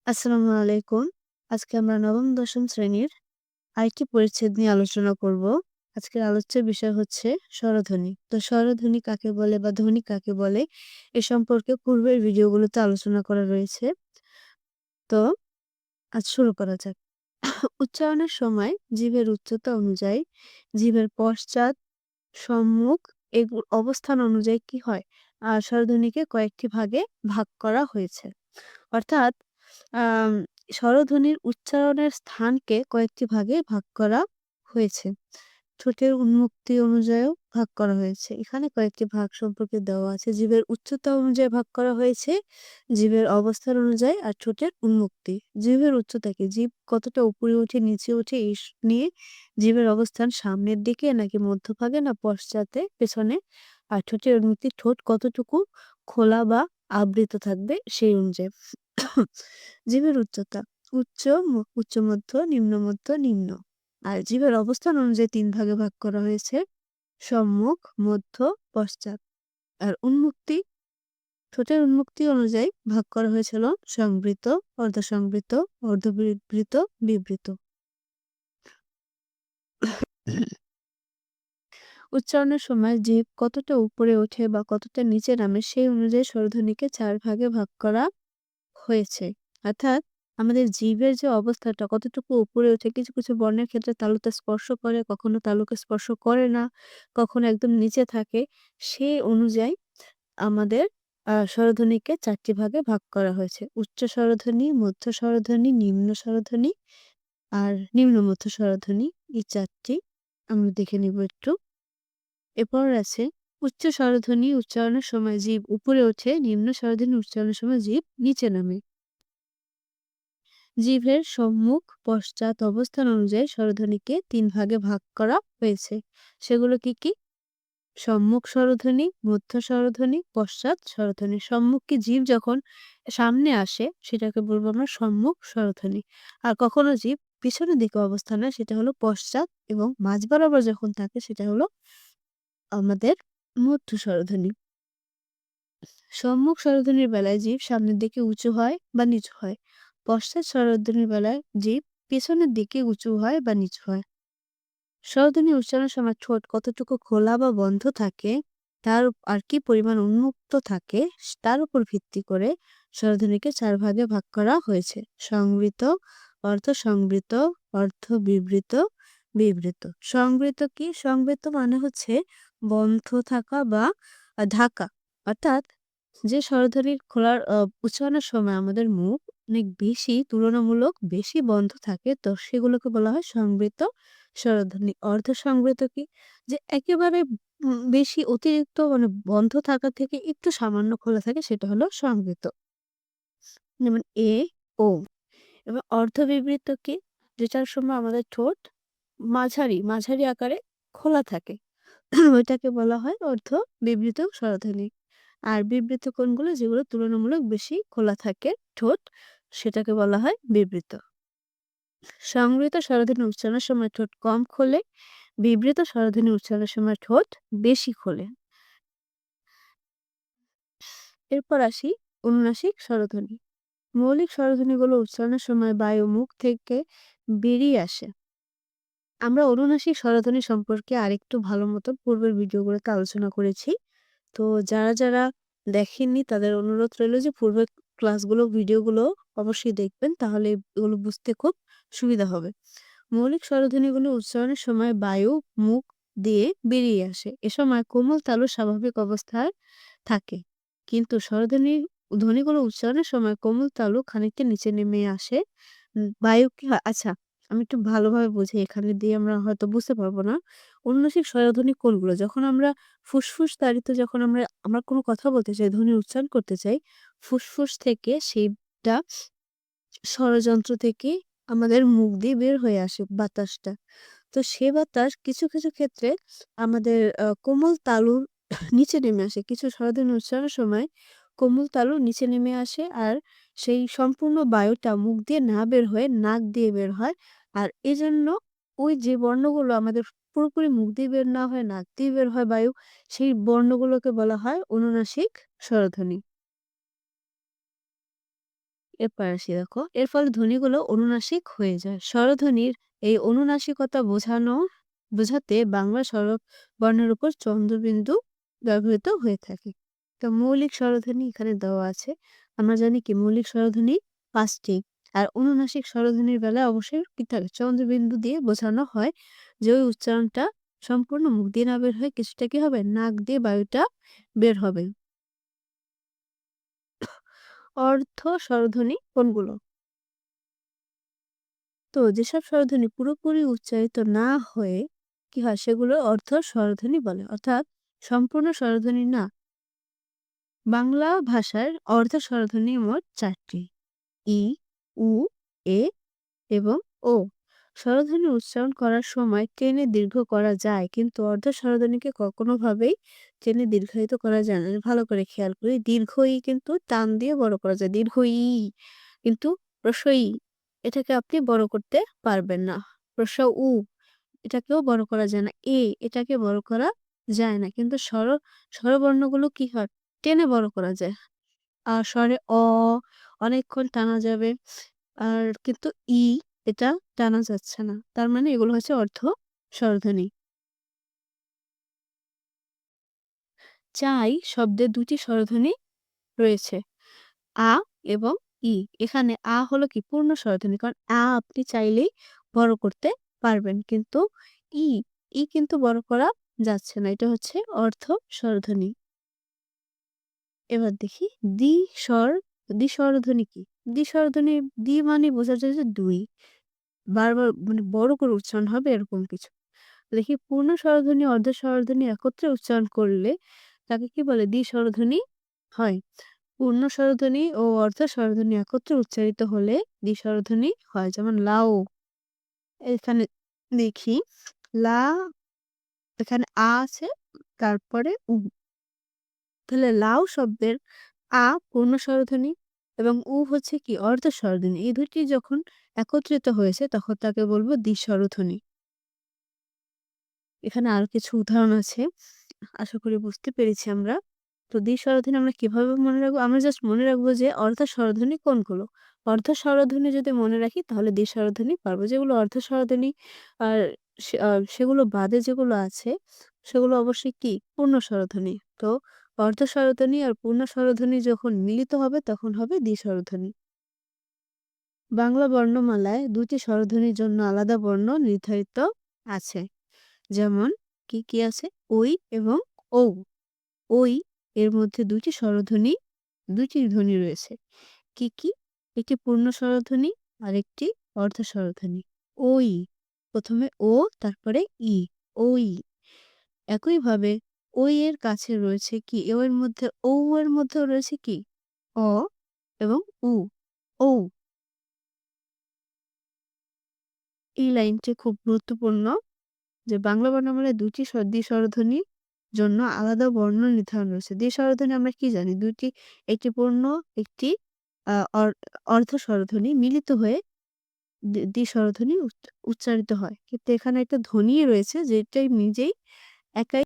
আসসালামু আলাইকুম। আজকে আমরা নবম দশম শ্রেণীর আরেকটি পরিচ্ছেদ নিয়ে আলোচনা করব। আজকের আলোচ্য বিষয় হচ্ছে স্বরধ্বনি। তো স্বরধ্বনি কাকে বলে বা ধ্বনি কাকে বলে এ সম্পর্কে পূর্বের ভিডিওগুলোতে আলোচনা করা রয়েছে। তো আজ শুরু করা যাক। উচ্চারণের সময় জিভের উচ্চতা অনুযায়ী জিভের পশ্চাৎ, সম্মুখ অবস্থান অনুযায়ী কি হয়? স্বরধ্বনিকে কয়েকটি ভাগে ভাগ করা হয়েছে। অর্থাৎ আম স্বরধ্বনির উচ্চারণের স্থানকে কয়েকটি ভাগে ভাগ করা হয়েছে। ঠোঁটের উন্মুক্তি অনুযায়ীও ভাগ করা হয়েছে। এখানে কয়েকটি ভাগ সম্পর্কে দেওয়া আছে। জিভের উচ্চতা অনুযায়ী ভাগ করা হয়েছে, জিভের অবস্থান অনুযায়ী আর ঠোঁটের উন্মুক্তি। জিভের উচ্চতা কি? জিভ কতটা উপরে ওঠে, নিচে ওঠে নিয়ে জিভের অবস্থান সামনের দিকে নাকি মধ্যভাগে না পশ্চাতে, পেছনে? আর ঠোঁটের উন্মুক্তি ঠোঁট কতটুকু খোলা বা আবৃত থাকবে সেই অনুযায়ী। জিভের উচ্চতা উচ্চ, উচ্চ মধ্য, নিম্ন মধ্য, নিম্ন। আর জিভের অবস্থান অনুযায়ী ৩ ভাগে ভাগ করা হয়েছে। সম্মুখ, মধ্য, পশ্চাৎ। আর উন্মুক্তি, ঠোঁটের উন্মুক্তি অনুযায়ী ভাগ করা হয়েছিল সংবৃত, অর্ধসংবৃত, অর্ধবিবৃত, বিবৃত। উচ্চারণের সময় জিভ কতটা উপরে ওঠে বা কতটা নিচে নামে সেই অনুযায়ী স্বরধ্বনিকে ৪ ভাগে ভাগ করা হয়েছে। অর্থাৎ আমাদের জিভের যে অবস্থাটা কতটুকু উপরে ওঠে, কিছু, কিছু বর্ণের ক্ষেত্রে তালুতে স্পর্শ করে, কখনো তালুকে স্পর্শ করে না, কখনো একদম নিচে থাকে। সে অনুযায়ী আমাদের স্বরধ্বনিকে ৪ টি ভাগে ভাগ করা হয়েছে। উচ্চ স্বরধ্বনি, মধ্য স্বরধ্বনি, নিম্ন স্বরধ্বনি আর নিম্ন মধ্য স্বরধ্বনি। এই ৪ টি আমরা দেখে নিব একটু। এরপর আছে উচ্চ স্বরধ্বনি উচ্চারণের সময় জিভ উপরে ওঠে, নিম্ন স্বরধ্বনি উচ্চারণের সময় জিভ নিচে নামে। জিভের সম্মুখ, পশ্চাৎ অবস্থান অনুযায়ী স্বরধ্বনিকে ৩ ভাগে ভাগ করা হয়েছে। সেগুলো কি, কি? সম্মুখ স্বরধ্বনি, মধ্য স্বরধ্বনি, পশ্চাৎ স্বরধ্বনি। সম্মুখ কি? জিভ যখন সামনে আসে সেটাকে বলবো আমরা সম্মুখ স্বরধ্বনি। আর কখনো জিভ পিছনের দিকে অবস্থান নেয় সেটা হলো পশ্চাৎ, এবং মাঝ বরাবর যখন থাকে সেটা হলো আমাদের মধ্য স্বরধ্বনি। সম্মুখ স্বরধ্বনির বেলায় জিভ সামনের দিকে উঁচু হয় বা নিচু হয়। পশ্চাৎ স্বরধ্বনির বেলায় জিভ পেছনের দিকে উঁচু হয় বা নিচু হয়। স্বরধ্বনি উচ্চারণের সময় ঠোঁট কতটুকু খোলা বা বন্ধ থাকে, আর কি পরিমাণ উন্মুক্ত থাকে তার উপর ভিত্তি করে স্বরধ্বনিকে ৪ ভাগে ভাগ করা হয়েছে। সংবৃত, অর্ধসংবৃত, অর্ধবিবৃত, বিবৃত। সংবৃত কি? সংবৃত মানে হচ্ছে বন্ধ থাকা বা ঢাকা। অর্থাৎ যে স্বরধ্বনির খোলার উচ্চারণের সময় আমাদের মুখ অনেক বেশি, তুলনামূলক বেশি বন্ধ থাকে, তো সেগুলোকে বলা হয় সংবৃত স্বরধ্বনি। অর্ধসংবৃত কি? যে একেবারে বেশি অতিরিক্ত মানে বন্ধ থাকা থেকে একটু সামান্য খোলা থাকে সেটা হলো সংবৃত। যেমন এ, ও। এবং অর্ধবিবৃত কি? যেটার সময় আমাদের ঠোঁট মাঝারি, মাঝারি আকারে খোলা থাকে। ওইটাকে বলা হয় অর্ধবিবৃত স্বরধ্বনি। আর বিবৃত কোনগুলো? যেগুলো তুলনামূলক বেশি খোলা থাকে ঠোঁট, সেটাকে বলা হয় বিবৃত। সংবৃত স্বরধ্বনি উচ্চারণের সময় ঠোঁট কম খোলে, বিবৃত স্বরধ্বনি উচ্চারণের সময় ঠোঁট বেশি খোলে। এরপর আসি অনুনাসিক স্বরধ্বনি। মৌলিক স্বরধ্বনিগুলো উচ্চারণের সময় বায়ু মুখ থেকে বেরিয়ে আসে। আমরা অনুনাসিক স্বরধ্বনি সম্পর্কে আরেকটু ভালো মতো পূর্বের ভিডিওগুলোতে আলোচনা করেছি। তো যারা, যারা দেখেননি তাদের অনুরোধ রইল যে পূর্বের ভিডিওগুলো অবশ্যই দেখবেন, তাহলে এগুলো বুঝতে খুব সুবিধা হবে। মৌলিক স্বরধ্বনিগুলো উচ্চারণের সময় বায়ু মুখ দিয়ে বেরিয়ে আসে। এ সময় কোমল তালু স্বাভাবিক অবস্থায় থাকে। কিন্তু ধ্বনিগুলো উচ্চারণের সময় কোমল তালু খানিকটা নিচে নেমে আসে। বায়ু কি হয়? আচ্ছা, আমি একটু ভালোভাবে বুঝাই, এখানে দিয়ে আমরা হয়তো বুঝতে পারব না। অনুনাসিক স্বরধ্বনি কোনগুলো? যখন আমরা ফুসফুস তাড়িত, যখন আমরা কোনো কথা বলতে চাই, ধ্বনির উচ্চারণ করতে চাই, ফুসফুস থেকে সেইটা স্বরযন্ত্র থেকে আমাদের মুখ দিয়ে বের হয়ে আসে বাতাসটা। তো সে বাতাস কিছু, কিছু ক্ষেত্রে আমাদের কোমল তালুর নিচে নেমে আসে। কিছু স্বরধ্বনি উচ্চারণের সময় কোমল তালু নিচে নেমে আসে, আর সেই সম্পূর্ণ বায়ুটা মুখ দিয়ে না বের হয়ে নাক দিয়ে বের হয়। আর এজন্য ওই যে বর্ণগুলো আমাদের পুরোপুরি মুখ দিয়ে বের না হয়ে নাক দিয়ে বের হয় বায়ু, সেই বর্ণগুলোকে বলা হয় অনুনাসিক স্বরধ্বনি। এরপর আসি দেখো। এর ফলে ধ্বনিগুলো অনুনাসিক হয়ে যায়। স্বরধ্বনির এই অনুনাসিকতা বোঝাতে বাংলা স্বরবর্ণের উপর চন্দ্রবিন্দু ব্যবহৃত হয়ে থাকে। তো মৌলিক স্বরধ্বনি এখানে দেওয়া আছে। আমরা জানি কি মৌলিক স্বরধ্বনি ৫ টি। আর অনুনাসিক স্বরধ্বনির বেলায় অবশ্যই কি থাকে? চন্দ্রবিন্দু দিয়ে বোঝানো হয় যে ওই উচ্চারণটা সম্পূর্ণ মুখ দিয়ে না বের হয়ে কিছুটা কি হবে? নাক দিয়ে বায়ুটা বের হবে। অর্ধ স্বরধ্বনি কোনগুলো? তো যেসব স্বরধ্বনি পুরোপুরি উচ্চারিত না হয়ে কি হয় সেগুলো অর্ধ স্বরধ্বনি বলে, অর্থাৎ সম্পূর্ণ স্বরধ্বনি না। বাংলা ভাষার অর্ধ স্বরধ্বনি মোট ৪টি: ই, উ, এ এবং ও। স্বরধ্বনি উচ্চারণ করার সময় টেনে দীর্ঘ করা যায়, কিন্তু অর্ধ স্বরধ্বনিকে কখনোভাবেই টেনে দীর্ঘায়িত করা যায় না। ভালো করে খেয়াল করি, দীর্ঘ ই কিন্তু টান দিয়ে বড় করা যায়, দীর্ঘ ই। কিন্তু হ্রস্ব ই এটাকে আপনি বড় করতে পারবেন না। হ্রস্ব উ এটাকেও বড় করা যায় না। এ এটাকে বড় করা যায় না। কিন্তু স্বরবর্ণগুলো কি হয়? টেনে বড় করা যায়। আর স্বরে অনেকক্ষণ টানা যাবে। আর কিন্তু এটা টানা যাচ্ছে না। তার মানে এগুলো হচ্ছে অর্ধ স্বরধ্বনি। চাই শব্দে ২ টি স্বরধ্বনি রয়েছে। আ এবং ই। এখানে হলো কি পূর্ণ স্বরধ্বনি। কারণ আপনি চাইলেই বড় করতে পারবেন। কিন্তু ই, কিন্তু বড় করা যাচ্ছে না। এটা হচ্ছে অর্ধ স্বরধ্বনি। এবার দেখি দ্বি-স্বর, দ্বি-স্বরধ্বনি কি? দ্বি-স্বরধ্বনি মানে বোঝা যায় যে ২। বারবার মানে বড় করে উচ্চারণ হবে এরকম কিছু। দেখি পূর্ণ স্বরধ্বনি, অর্ধ স্বরধ্বনি একত্রে উচ্চারণ করলে তাকে কি বলে? দ্বি-স্বরধ্বনি হয়। পূর্ণ স্বরধ্বনি ও অর্ধ স্বরধ্বনি একত্রে উচ্চারিত হলে দ্বি-স্বরধ্বনি হয়। যেমন লাউ। এখানে দেখি লা, এখানে আছে, তারপরে তাহলে লাউ শব্দের পূর্ণ স্বরধ্বনি এবং হচ্ছে কি অর্ধ স্বরধ্বনি। এই দুটি যখন একত্রিত হয়েছে তখন তাকে বলবো দ্বি-স্বরধ্বনি। এখানে আরো কিছু উদাহরণ আছে। আশা করি বুঝতে পেরেছি আমরা। তো দ্বি-স্বরধ্বনি আমরা কিভাবে মনে রাখবো? আমরা জাস্ট মনে রাখবো যে অর্ধ স্বরধ্বনি কোনগুলো। অর্ধ স্বরধ্বনি যদি মনে রাখি তাহলে দ্বি-স্বরধ্বনি পারবো। যেগুলো অর্ধ স্বরধ্বনি আর সেগুলো বাদে যেগুলো আছে সেগুলো অবশ্যই কি পূর্ণ স্বরধ্বনি। তো অর্ধ স্বরধ্বনি আর পূর্ণ স্বরধ্বনি যখন মিলিত হবে তখন হবে দ্বি-স্বরধ্বনি। বাংলা বর্ণমালায় ২ টি স্বরধ্বনির জন্য আলাদা বর্ণ নির্ধারিত আছে। যেমন কি আছে? ওই এবং ঔ। ওই এর মধ্যে ২ টি স্বরধ্বনি, ২ টি ধ্বনি রয়েছে। কি? একটি পূর্ণ স্বরধ্বনি, আরেকটি অর্ধ স্বরধ্বনি। ওই, ১ম এ ও, তারপরে ই। ওই। একইভাবে ওই এর কাছে রয়েছে কি? এর মধ্যেও রয়েছে কি? অ এবং উ। ঔ। এই লাইনটি খুব গুরুত্বপূর্ণ যে বাংলা বর্ণমালায় ২ টি দ্বি-স্বরধ্বনির জন্য আলাদা বর্ণ নির্ধারণ রয়েছে। দ্বি-স্বরধ্বনি আমরা কি জানি? ২ টি, একটি পূর্ণ, একটি আ অর অর্ধ স্বরধ্বনি মিলিত হয়ে দ্বি-স্বরধ্বনি উচ্চারিত হয়। কিন্তু এখানে একটা ধ্বনি রয়েছে যেটাই নিজেই একাই